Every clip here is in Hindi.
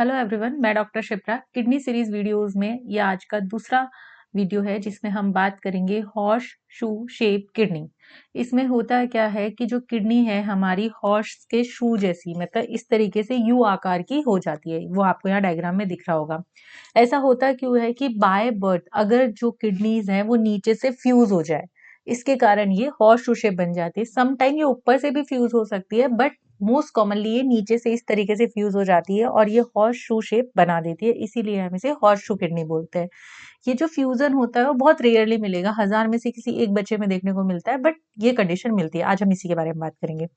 हेलो एवरीवन, मैं doctor Shipra. Kidney series videos में ये आज का दूसरा वीडियो है जिसमें हम बात करेंगे हॉर्स शू शेप किडनी। इसमें होता क्या है कि जो किडनी है हमारी हॉर्स के शू जैसी, मतलब इस तरीके से यू आकार की हो जाती है। वो आपको यहाँ डायग्राम में दिख रहा होगा। ऐसा होता क्यों है कि बाय बर्थ अगर जो किडनीज हैं वो नीचे से फ्यूज हो जाए, इसके कारण ये हॉर्स शू शेप बन जाती है। सम टाइम ये ऊपर से भी फ्यूज हो सकती है, बट मोस्ट कॉमनली ये नीचे से इस तरीके से फ्यूज हो जाती है और ये हॉर्स शू शेप बना देती है, इसीलिए हम इसे हॉर्स शू किडनी बोलते हैं। ये जो फ्यूजन होता है वो बहुत रेयरली मिलेगा, 1000 में से किसी एक बच्चे में देखने को मिलता है, बट ये कंडीशन मिलती है। आज हम इसी के बारे में बात करेंगे।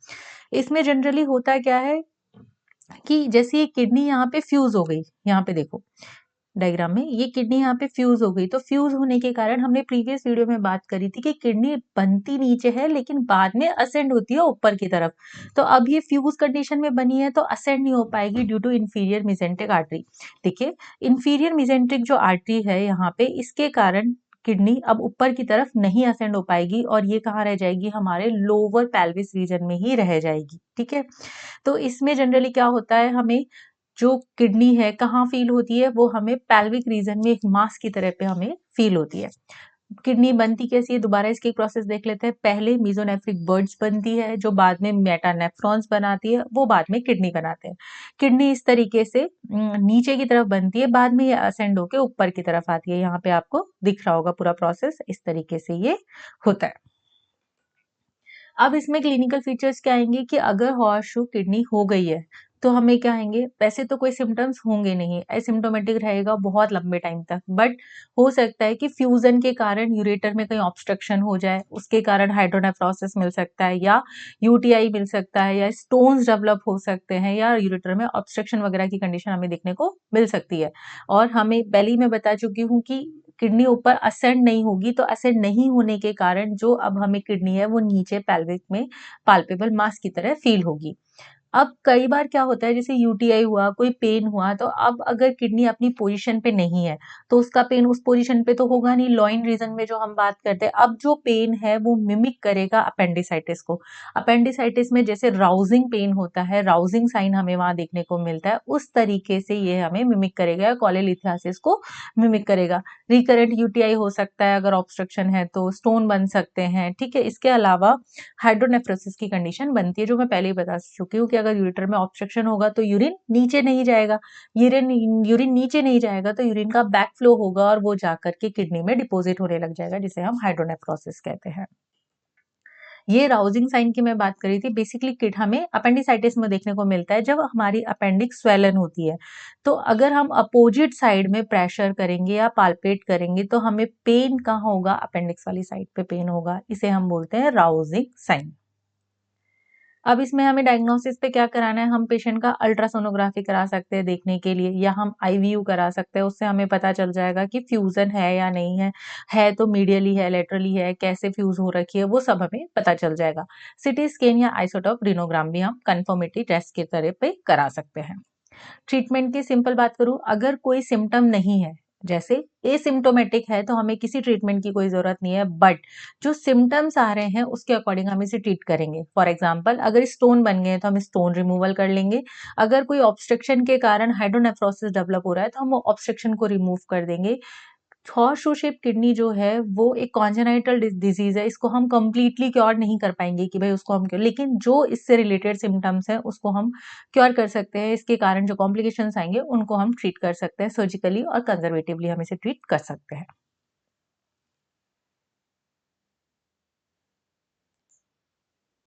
इसमें जनरली होता क्या है कि जैसे ये किडनी यहाँ पे फ्यूज हो गई, यहाँ पे देखो डायग्राम में ये किडनी यहाँ पे फ्यूज हो गई, तो फ्यूज होने के कारण हमने प्रीवियस वीडियो में बात करी थी कि किडनी बनती नीचे है लेकिन बाद में असेंड होती है ऊपर की तरफ। तो अब ये फ्यूज कंडीशन में बनी है तो असेंड नहीं हो पाएगी due to inferior mesenteric artery. देखिए, इंफीरियर मेसेंट्रिक जो आर्टरी है यहाँ पे, इसके कारण किडनी अब ऊपर की तरफ नहीं असेंड हो पाएगी और ये कहाँ रह जाएगी, हमारे लोअर पेल्विस रीजन में ही रह जाएगी। ठीक है, तो इसमें जनरली क्या होता है, हमें जो किडनी है कहाँ फील होती है, वो हमें पेल्विक रीजन में एक मास की तरह पे हमें फील होती है। किडनी बनती कैसी है, दोबारा इसकी एक प्रोसेस देख लेते हैं। पहले मेसोनेफ्रिक बर्ड्स बनती है जो बाद में मेटानेफ्रॉन्स बनाती है, वो बाद में किडनी बनाते हैं। किडनी इस तरीके से नीचे की तरफ बनती है, बाद में ये असेंड होके ऊपर की तरफ आती है। यहाँ पे आपको दिख रहा होगा पूरा प्रोसेस, इस तरीके से ये होता है। अब इसमें क्लिनिकल फीचर्स क्या आएंगे कि अगर हॉर्स शू किडनी हो गई है तो हमें क्या आएंगे, वैसे तो कोई सिम्टम्स होंगे नहीं, एसिम्टोमेटिक रहेगा बहुत लंबे टाइम तक, बट हो सकता है कि फ्यूजन के कारण यूरेटर में कहीं ऑब्स्ट्रक्शन हो जाए, उसके कारण हाइड्रोनेफ्रोसिस मिल सकता है, या यूटीआई मिल सकता है, या स्टोन्स डेवलप हो सकते हैं, या यूरेटर में ऑब्स्ट्रक्शन वगैरह की कंडीशन हमें देखने को मिल सकती है। और हमें पहले ही मैं बता चुकी हूँ कि किडनी ऊपर असेंड नहीं होगी, तो असेंड नहीं होने के कारण जो अब हमें किडनी है वो नीचे पेल्विक में पाल्पेबल मास की तरह फील होगी। अब कई बार क्या होता है, जैसे यूटीआई हुआ, कोई पेन हुआ, तो अब अगर किडनी अपनी पोजीशन पे नहीं है तो उसका पेन उस पोजीशन पे तो होगा नहीं। लॉइन रीजन में जो हम बात करते हैं, अब जो पेन है वो मिमिक करेगा अपेंडिसाइटिस को। अपेंडिसाइटिस में जैसे राउजिंग पेन होता है, राउजिंग साइन हमें वहां देखने को मिलता है, उस तरीके से ये हमें मिमिक करेगा या कॉलेलिथियासिस को मिमिक करेगा। रिकरेंट यूटीआई हो सकता है, अगर ऑब्स्ट्रक्शन है तो स्टोन बन सकते हैं। ठीक है, इसके अलावा हाइड्रोनेफ्रोसिस की कंडीशन बनती है, जो मैं पहले ही बता चुकी हूँ कि अगर यूरेटर में ऑब्स्ट्रक्शन होगा तो यूरिन नीचे नहीं जाएगा, यूरिन यूरिन नीचे नहीं जाएगा तो यूरिन का बैक फ्लो होगा और वो जाकर के किडनी में डिपोजिट होने लग जाएगा, जिसे हम हाइड्रोनेफ्रोसिस कहते हैं। ये राउजिंग साइन की मैं बात करी थी। बेसिकली किड हमें अपेंडिसाइटिस में देखने को मिलता है जब हमारी अपेंडिक्स स्वेलन होती है। तो अगर हम अपोजिट साइड में प्रेशर करेंगे या पाल्पेट करेंगे तो हमें पेन कहाँ होगा, अपेंडिक्स वाली साइड पे पेन होगा, इसे हम बोलते हैं राउजिंग साइन। अब इसमें हमें डायग्नोसिस पे क्या कराना है, हम पेशेंट का अल्ट्रासोनोग्राफी करा सकते हैं देखने के लिए, या हम आईवीयू करा सकते हैं। उससे हमें पता चल जाएगा कि फ्यूजन है या नहीं है तो मीडियली है, लेटरली है, कैसे फ्यूज हो रखी है, वो सब हमें पता चल जाएगा। सिटी स्कैन या आइसोटोप रिनोग्राम भी हम कंफर्मेटरी टेस्ट की तरह पे करा सकते हैं। ट्रीटमेंट की सिंपल बात करूं, अगर कोई सिम्टम नहीं है, जैसे एसिम्टोमेटिक है, तो हमें किसी ट्रीटमेंट की कोई जरूरत नहीं है, बट जो सिम्टम्स आ रहे हैं उसके अकॉर्डिंग हम इसे ट्रीट करेंगे। फॉर एग्जांपल, अगर स्टोन बन गए तो हम स्टोन रिमूवल कर लेंगे। अगर कोई ऑब्स्ट्रक्शन के कारण हाइड्रोनेफ्रोसिस डेवलप हो रहा है तो हम ऑब्स्ट्रक्शन को रिमूव कर देंगे। हॉर्स शू शेप किडनी जो है वो एक कॉन्जेनाइटल डिजीज है, इसको हम कंप्लीटली क्योर नहीं कर पाएंगे कि भाई उसको हम क्योर, लेकिन जो इससे रिलेटेड सिम्टम्स हैं उसको हम क्योर कर सकते हैं। इसके कारण जो कॉम्प्लिकेशंस आएंगे उनको हम ट्रीट कर सकते हैं सर्जिकली, और कंजर्वेटिवली हम इसे ट्रीट कर सकते हैं।